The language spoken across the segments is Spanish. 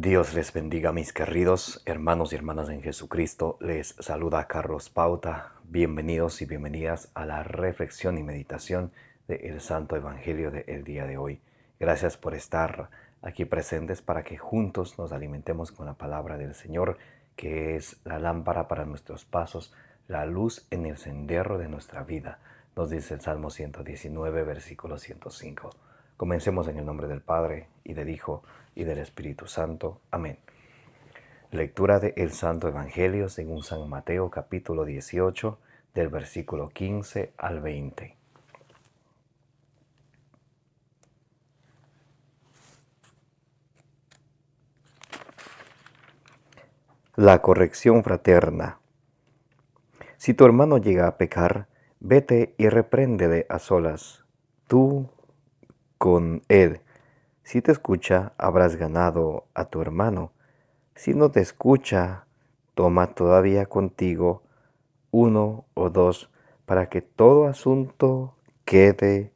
Dios les bendiga, mis queridos hermanos y hermanas en Jesucristo. Les saluda Carlos Pauta. Bienvenidos y bienvenidas a la reflexión y meditación del Santo Evangelio del día de hoy. Gracias por estar aquí presentes para que juntos nos alimentemos con la palabra del Señor, que es la lámpara para nuestros pasos, la luz en el sendero de nuestra vida. Nos dice el Salmo 119, versículo 105. Comencemos en el nombre del Padre, y del Hijo, y del Espíritu Santo. Amén. Lectura del Santo Evangelio según San Mateo, capítulo 18, del versículo 15 al 20. La corrección fraterna. Si tu hermano llega a pecar, vete y repréndele a solas, tú con él. Si te escucha, habrás ganado a tu hermano. Si no te escucha, toma todavía contigo uno o dos, para que todo asunto quede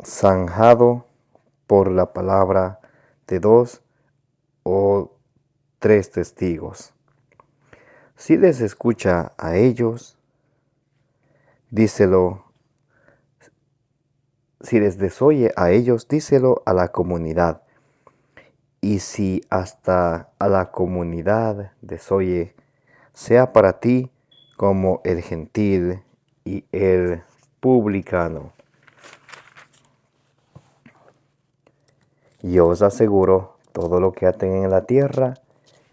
zanjado por la palabra de dos o tres testigos. Si les escucha a ellos, díselo. Si les desoye a ellos, díselo a la comunidad. Y si hasta a la comunidad desoye, sea para ti como el gentil y el publicano. Yo os aseguro, todo lo que aten en la tierra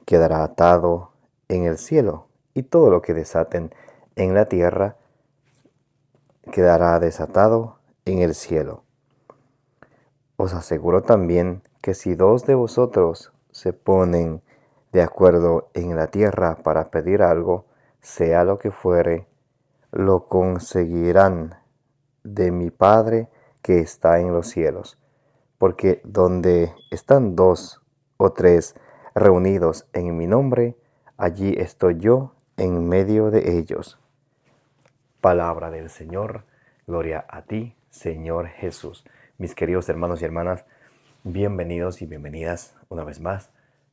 quedará atado en el cielo, y todo lo que desaten en la tierra quedará desatado en el cielo. Os aseguro también que si dos de vosotros se ponen de acuerdo en la tierra para pedir algo, sea lo que fuere, lo conseguirán de mi Padre que está en los cielos. Porque donde están dos o tres reunidos en mi nombre, allí estoy yo en medio de ellos. Palabra del Señor, gloria a ti, Señor Jesús. Mis queridos hermanos y hermanas, bienvenidos y bienvenidas una vez más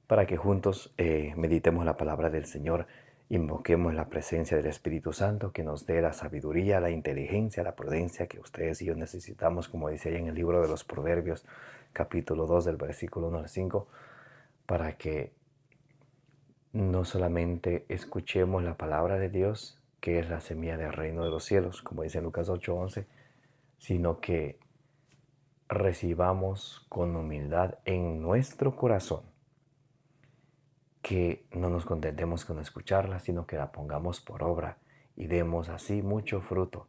para que juntos meditemos la palabra del Señor, invoquemos la presencia del Espíritu Santo que nos dé la sabiduría, la inteligencia, la prudencia que ustedes y yo necesitamos, como dice ahí en el libro de los Proverbios, capítulo 2 del versículo 1 al 5, para que no solamente escuchemos la palabra de Dios, que es la semilla del reino de los cielos, como dice en Lucas 8:11, sino que recibamos con humildad en nuestro corazón, que no nos contentemos con escucharla, sino que la pongamos por obra y demos así mucho fruto,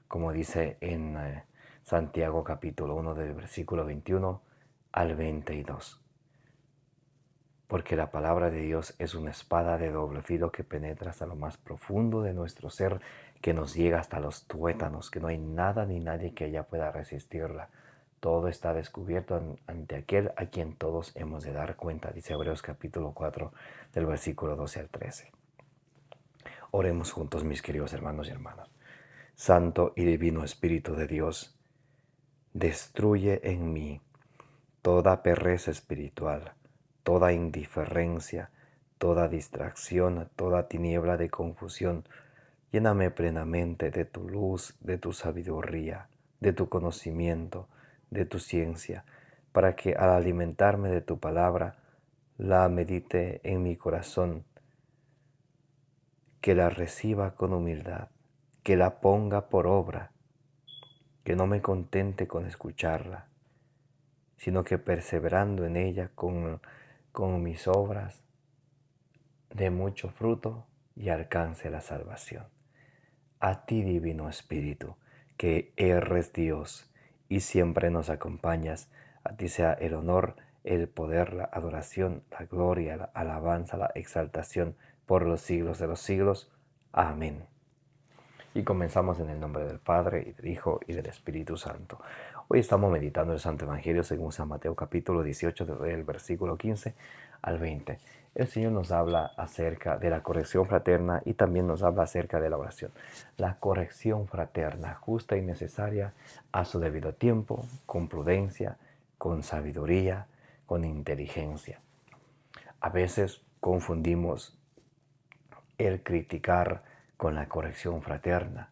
como dice en Santiago capítulo 1 del versículo 21 al 22. Porque la palabra de Dios es una espada de doble filo que penetra hasta lo más profundo de nuestro ser, que nos llega hasta los tuétanos, que no hay nada ni nadie que ella pueda resistirla. Todo está descubierto ante aquel a quien todos hemos de dar cuenta, dice Hebreos capítulo 4 del versículo 12 al 13. Oremos juntos, mis queridos hermanos y hermanas. Santo y divino Espíritu de Dios, destruye en mí toda pereza espiritual, toda indiferencia, toda distracción, toda tiniebla de confusión. Lléname plenamente de tu luz, de tu sabiduría, de tu conocimiento, de tu ciencia, para que al alimentarme de tu palabra, la medite en mi corazón, que la reciba con humildad, que la ponga por obra, que no me contente con escucharla, sino que perseverando en ella con mis obras, dé mucho fruto y alcance la salvación. A ti, Divino Espíritu, que eres Dios y siempre nos acompañas, a ti sea el honor, el poder, la adoración, la gloria, la alabanza, la exaltación por los siglos de los siglos. Amén. Y comenzamos en el nombre del Padre, y del Hijo, y del Espíritu Santo. Hoy estamos meditando el Santo Evangelio según San Mateo capítulo 18 del versículo 15 al 20. El Señor nos habla acerca de la corrección fraterna y también nos habla acerca de la oración. La corrección fraterna, justa y necesaria a su debido tiempo, con prudencia, con sabiduría, con inteligencia. A veces confundimos el criticar con la corrección fraterna.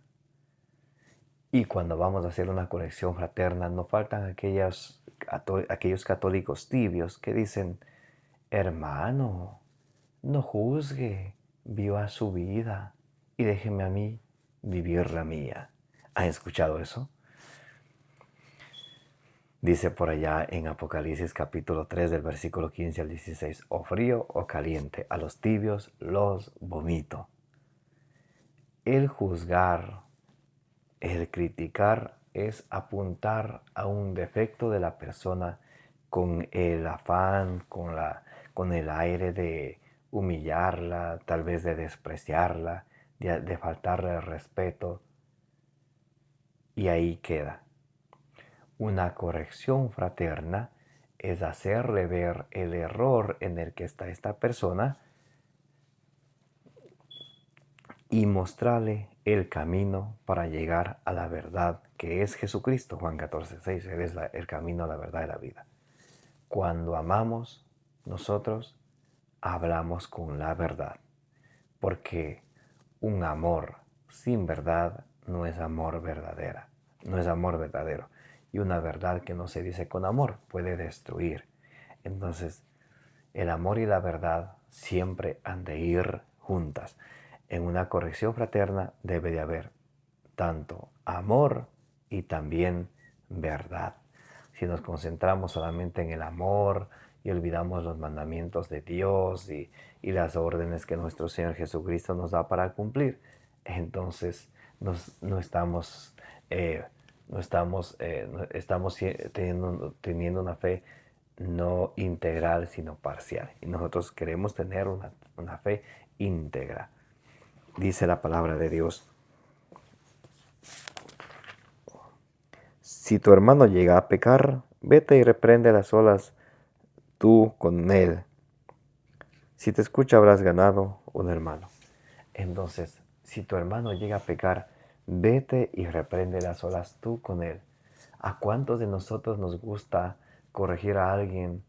Y cuando vamos a hacer una corrección fraterna, nos faltan aquellos católicos tibios que dicen, hermano, no juzgue, viva su vida y déjeme a mí vivir la mía. ¿Han escuchado eso? Dice por allá en Apocalipsis capítulo 3 del versículo 15 al 16, o frío o caliente, a los tibios los vomito. El juzgar, el criticar es apuntar a un defecto de la persona con el afán, con el aire de humillarla, tal vez de despreciarla, de faltarle el respeto. Y ahí queda. Una corrección fraterna es hacerle ver el error en el que está esta persona y mostrarle el camino para llegar a la verdad, que es Jesucristo. Juan 14:6, Él es el camino, la verdad y la vida. Cuando amamos, nosotros hablamos con la verdad, porque un amor sin verdad no es amor verdadera, no es amor verdadero. Y una verdad que no se dice con amor puede destruir. Entonces, el amor y la verdad siempre han de ir juntas. En una corrección fraterna debe de haber tanto amor y también verdad. Si nos concentramos solamente en el amor y olvidamos los mandamientos de Dios y las órdenes que nuestro Señor Jesucristo nos da para cumplir, entonces estamos teniendo una fe no integral, sino parcial. Y nosotros queremos tener una fe íntegra. Dice la palabra de Dios: si tu hermano llega a pecar, vete y reprende las olas tú con él. Si te escucha, habrás ganado un hermano. Entonces, si tu hermano llega a pecar, vete y reprende las olas tú con él. ¿A cuántos de nosotros nos gusta corregir a alguien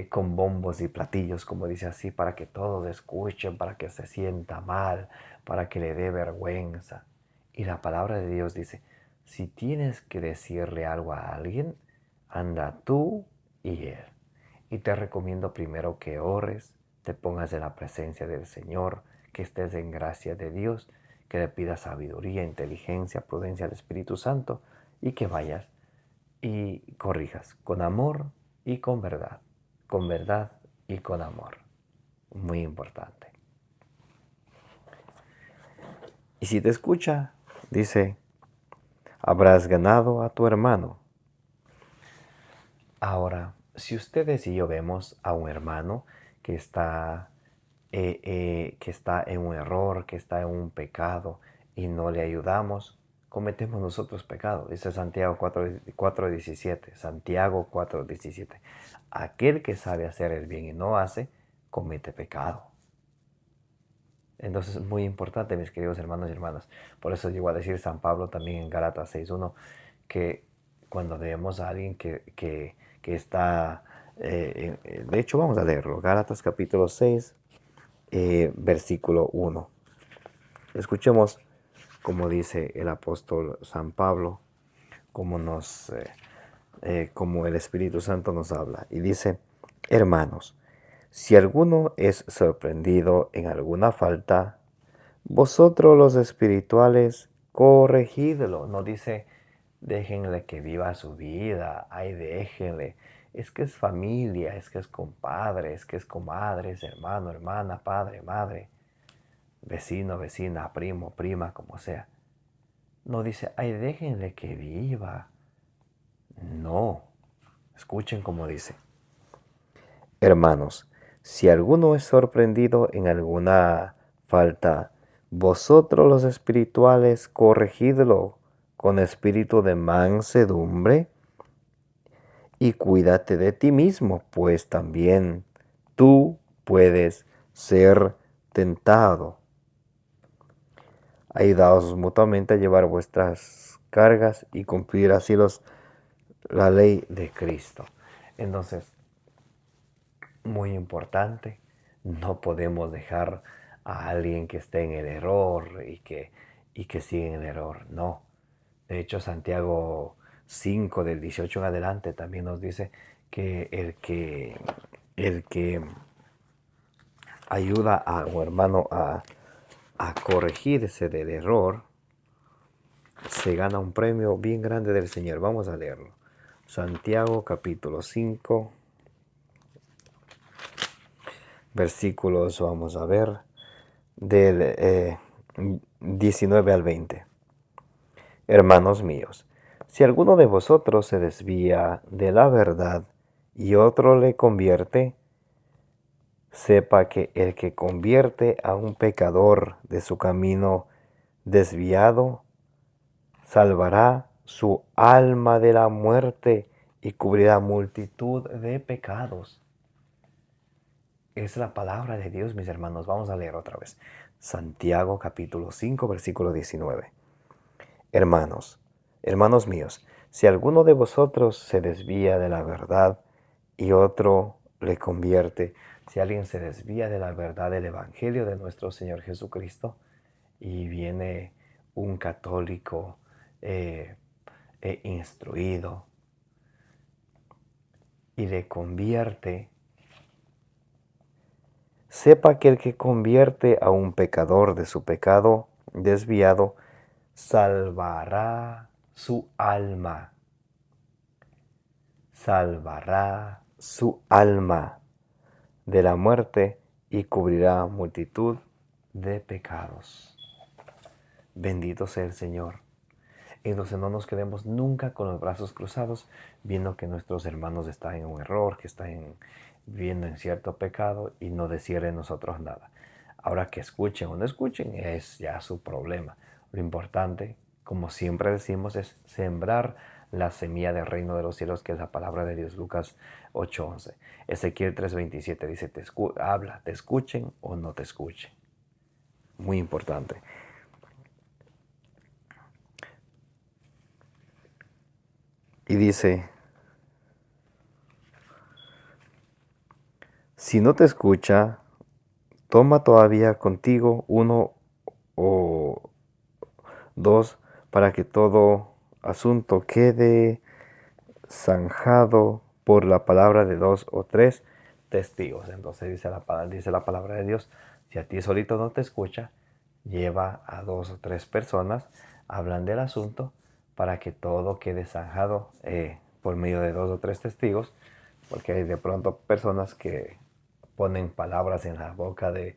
con bombos y platillos, como dice así, para que todos escuchen, para que se sienta mal, para que le dé vergüenza? Y la palabra de Dios dice, si tienes que decirle algo a alguien, anda tú y él. Y te recomiendo primero que ores, te pongas en la presencia del Señor, que estés en gracia de Dios, que le pidas sabiduría, inteligencia, prudencia al Espíritu Santo y que vayas y corrijas con amor y con verdad y con amor. Muy importante. Y si te escucha, dice, habrás ganado a tu hermano. Ahora, si ustedes y yo vemos a un hermano que está en un error, que está en un pecado y no le ayudamos, cometemos nosotros pecado. Dice Santiago 4:17. Santiago 4:17. Aquel que sabe hacer el bien y no hace, comete pecado. Entonces es muy importante, mis queridos hermanos y hermanas. Por eso llegó a decir San Pablo también en Gálatas 6:1, que cuando vemos a alguien que está... de hecho, vamos a leerlo. Gálatas capítulo 6, versículo 1. Escuchemos como dice el apóstol San Pablo, como el Espíritu Santo nos habla. Y dice, hermanos, si alguno es sorprendido en alguna falta, vosotros los espirituales, corregidlo. No dice, déjenle que viva su vida, ay, déjenle. Es que es familia, es que es compadre, es que es comadre, es hermano, hermana, padre, madre, vecino, vecina, primo, prima, como sea. No dice, ay, déjenle que viva. No. Escuchen cómo dice. Hermanos, si alguno es sorprendido en alguna falta, vosotros los espirituales corregidlo con espíritu de mansedumbre y cuídate de ti mismo, pues también tú puedes ser tentado. Ayudaos mutuamente a llevar vuestras cargas y cumplir así la ley de Cristo. Entonces, muy importante, no podemos dejar a alguien que esté en el error y que siga en el error. No. De hecho, Santiago 5 del 18 en adelante también nos dice que el que ayuda a un hermano a corregirse del error, se gana un premio bien grande del Señor. Vamos a leerlo. Santiago capítulo 5, versículos, vamos a ver, del 19 al 20. Hermanos míos, si alguno de vosotros se desvía de la verdad y otro le convierte, sepa que el que convierte a un pecador de su camino desviado, salvará su alma de la muerte y cubrirá multitud de pecados. Es la palabra de Dios, mis hermanos. Vamos a leer otra vez. Santiago capítulo 5, versículo 19. Hermanos míos, si alguno de vosotros se desvía de la verdad y otro le convierte, si alguien se desvía de la verdad del Evangelio de nuestro Señor Jesucristo y viene un católico instruido y le convierte, sepa que el que convierte a un pecador de su pecado desviado, salvará su alma. Salvará su alma de la muerte y cubrirá multitud de pecados. Bendito sea el Señor. Entonces no nos quedemos nunca con los brazos cruzados viendo que nuestros hermanos están en un error, que están viviendo en cierto pecado y no decir de nosotros nada. Ahora que escuchen o no escuchen es ya su problema. Lo importante, como siempre decimos, es sembrar la semilla del reino de los cielos, que es la palabra de Dios. Lucas 8:11. Ezequiel 3:27 dice, habla, te escuchen o no te escuchen. Muy importante. Y dice, si no te escucha, toma todavía contigo uno o dos para que todo asunto quede zanjado por la palabra de 2 o 3 testigos. Entonces dice la palabra de Dios, si a ti solito no te escucha, lleva a 2 o 3 personas, hablan del asunto para que todo quede zanjado por medio de 2 o 3 testigos, porque hay de pronto personas que ponen palabras en la boca de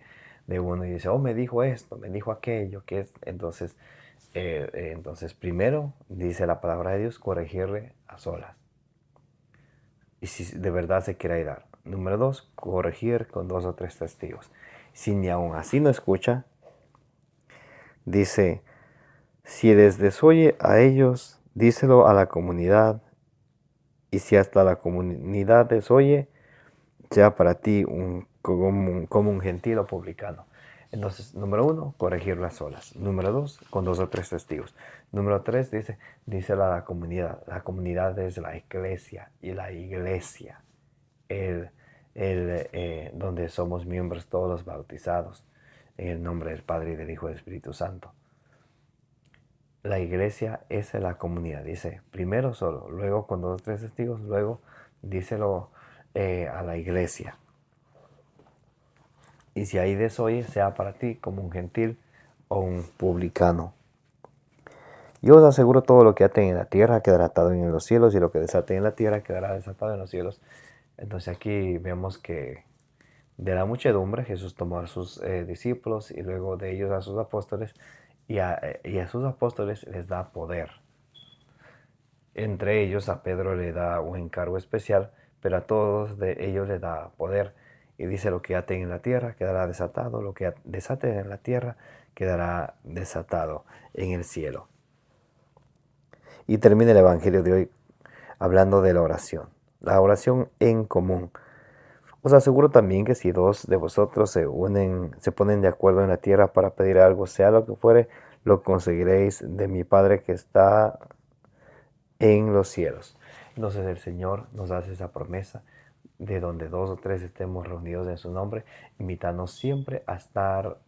uno y dice, oh, me dijo esto, me dijo aquello, que es. Entonces primero dice la palabra de Dios, corregirle a solas. Y si de verdad se quiere ayudar. Número 2, corregir con 2 o 3 testigos. Si ni aún así no escucha, dice, si les desoye a ellos, díselo a la comunidad. Y si hasta la comunidad desoye, sea para ti como un gentil o publicano. Entonces, número 1, corregirlas solas. Número 2, con 2 o 3 testigos. Número 3, díselo a la comunidad. La comunidad es la iglesia, y la iglesia, donde somos miembros todos los bautizados en el nombre del Padre y del Hijo y del Espíritu Santo. La iglesia es la comunidad. Dice, primero solo, luego con 2 o 3 testigos, luego díselo a la iglesia. Y si ahí desoye, sea para ti como un gentil o un publicano. Yo os aseguro, todo lo que aten en la tierra quedará atado en los cielos, y lo que desaten en la tierra quedará desatado en los cielos. Entonces aquí vemos que de la muchedumbre Jesús tomó a sus discípulos y luego de ellos a sus apóstoles, y a sus apóstoles les da poder. Entre ellos a Pedro le da un encargo especial, pero a todos de ellos le da poder. Y dice, lo que aten en la tierra quedará desatado, lo que desaten en la tierra quedará desatado en el cielo. Y termina el Evangelio de hoy hablando de la oración. la oración en común. Os aseguro también que si dos de vosotros se unen, se ponen de acuerdo en la tierra para pedir algo, sea lo que fuere, lo conseguiréis de mi Padre que está en los cielos. Entonces el Señor nos hace esa promesa de donde dos o tres estemos reunidos en su nombre, invitarnos siempre a estar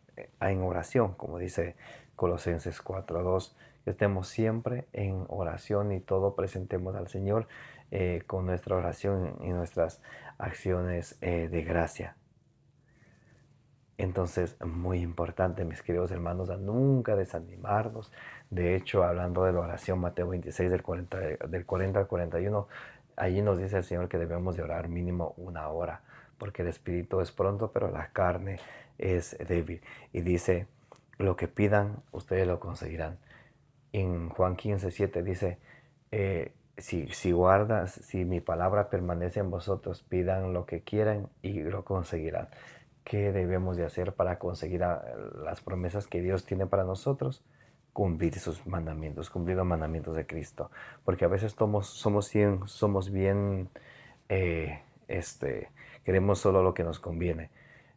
en oración, como dice Colosenses 4:2, que estemos siempre en oración y todo presentemos al Señor con nuestra oración y nuestras acciones de gracia. Entonces, muy importante, mis queridos hermanos, a nunca desanimarnos. De hecho, hablando de la oración, Mateo 26, del 40 al 41, allí nos dice el Señor que debemos de orar mínimo 1 hora, porque el espíritu es pronto, pero la carne es débil. Y dice, lo que pidan, ustedes lo conseguirán. En Juan 15:7 dice, si mi palabra permanece en vosotros, pidan lo que quieran y lo conseguirán. ¿Qué debemos de hacer para conseguir las promesas que Dios tiene para nosotros? Cumplir sus mandamientos, cumplir los mandamientos de Cristo. Porque a veces somos bien, queremos solo lo que nos conviene.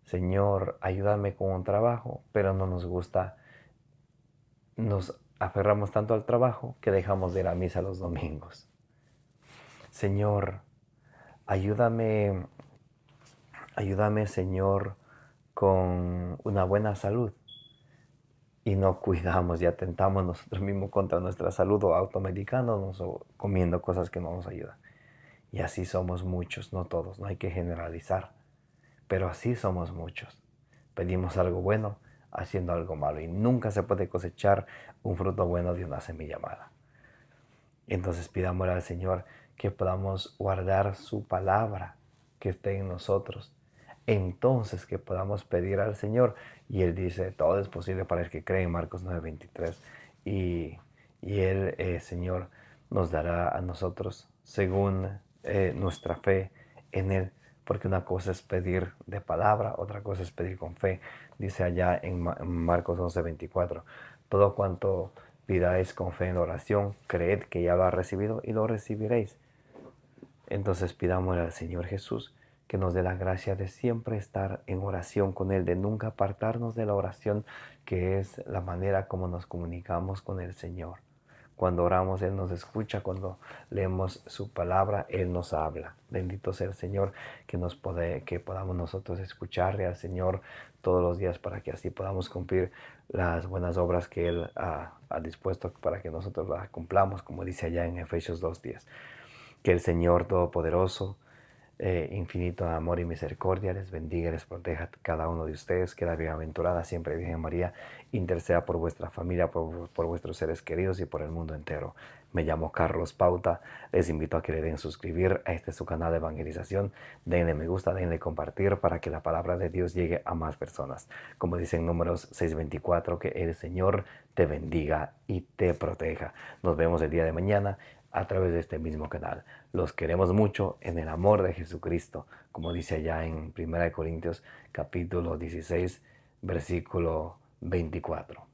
Señor, ayúdame con un trabajo, pero no nos gusta, nos aferramos tanto al trabajo que dejamos de ir a misa los domingos. Señor, ayúdame, ayúdame, Señor, con una buena salud. Y no cuidamos y atentamos nosotros mismos contra nuestra salud o automedicándonos o comiendo cosas que no nos ayudan. Y así somos muchos, no todos, no hay que generalizar, pero así somos muchos. Pedimos algo bueno haciendo algo malo y nunca se puede cosechar un fruto bueno de una semilla mala. Entonces pidámosle al Señor que podamos guardar su palabra que esté en nosotros. Entonces que podamos pedir al Señor. Y Él dice, todo es posible para el que cree en Marcos 9:23. Y Él, Señor, nos dará a nosotros según nuestra fe en Él. Porque una cosa es pedir de palabra, otra cosa es pedir con fe. Dice allá en Marcos 11:24, todo cuanto pidáis con fe en oración, creed que ya lo ha recibido y lo recibiréis. Entonces pidámosle al Señor Jesús que nos dé la gracia de siempre estar en oración con Él, de nunca apartarnos de la oración, que es la manera como nos comunicamos con el Señor. Cuando oramos, Él nos escucha. Cuando leemos su palabra, Él nos habla. Bendito sea el Señor, que podamos nosotros escucharle al Señor todos los días para que así podamos cumplir las buenas obras que Él ha dispuesto para que nosotros las cumplamos, como dice allá en Efesios 2:10. Que el Señor Todopoderoso, infinito amor y misericordia, les bendiga y les proteja a cada uno de ustedes. Que la bienaventurada siempre Virgen María interceda por vuestra familia, por vuestros seres queridos y por el mundo entero. Me llamo Carlos Pauta. Les invito a que le den suscribir a este su canal de evangelización. Denle me gusta, denle compartir para que la palabra de Dios llegue a más personas. Como dicen Números 6:24, que el Señor te bendiga y te proteja. Nos vemos el día de mañana a través de este mismo canal. Los queremos mucho en el amor de Jesucristo, como dice allá en 1 Corintios capítulo 16, versículo 24.